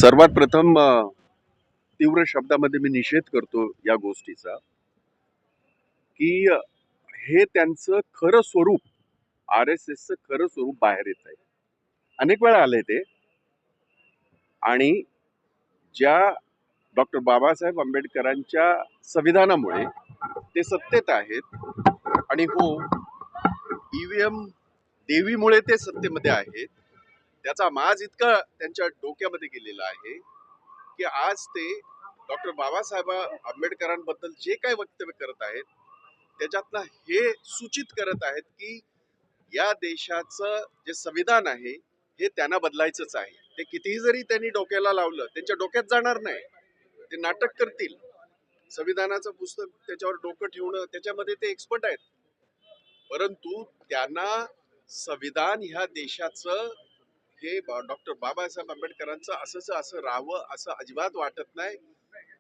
सर्वात प्रथम तीव्र शब्दामध्ये मी निषेध करतो या गोष्टीचा की हे त्यांचं खरं स्वरूप RSSचं खरं स्वरूप बाहेर येत आहे. अनेक वेळा आले ते आणि ज्या डॉक्टर बाबासाहेब आंबेडकरांच्या संविधानामुळे ते सत्तेत आहेत आणि हो EVM देवीमुळे ते सत्तेमध्ये आहेत. त्याचा माज इतका त्यांच्या डोक्यामध्ये गेलेला आहे की आज ते डॉक्टर बाबासाहेब आंबेडकरांबद्दल जे काही वक्तव्य करत आहेत त्याच्यातनं हे सूचित करत आहेत की या देशाचं जे संविधान आहे हे त्यांना बदलायचंच आहे. ते कितीही जरी त्यांनी डोक्याला लावलं त्यांच्या डोक्यात जाणार नाही. ते नाटक करतील. संविधानाचं पुस्तक त्याच्यावर डोकं ठेवणं त्याच्यामध्ये ते एक्सपर्ट आहेत. परंतु त्यांना संविधान ह्या देशाचं हे डॉक्टर बाबासाहेब आंबेडकरांचं असं राहावं असं अजिबात वाटत नाही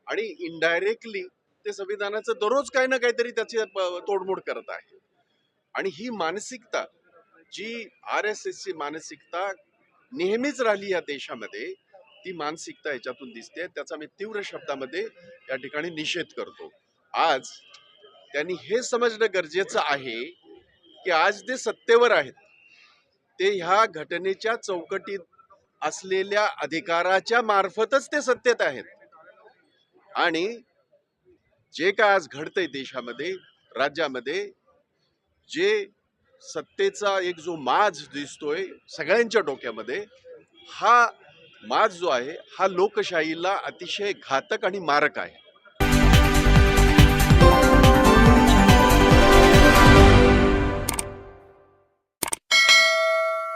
आणि इनडायरेक्टली ते संविधानाचं दररोज काही ना काहीतरी त्याची तोडमोड करत आहे. आणि ही मानसिकता जी RSSची मानसिकता नेहमीच राहिली या देशामध्ये ती मानसिकता याच्यातून दिसते. त्याचा मी तीव्र शब्दामध्ये या ठिकाणी निषेध करतो. आज त्यांनी हे समजणं गरजेचं आहे की आज ते सत्तेवर आहेत ते ह्या घटनेच्या चौकटीत असलेल्या अधिकाराच्या मार्फतच ते सत्तेत आहेत आणि जे काय आज घडतंय देशामध्ये राज्यामध्ये जे सत्तेचा एक जो माज दिसतोय सगळ्यांच्या डोक्यामध्ये हा माज जो आहे हा लोकशाहीला अतिशय घातक आणि मारक आहे.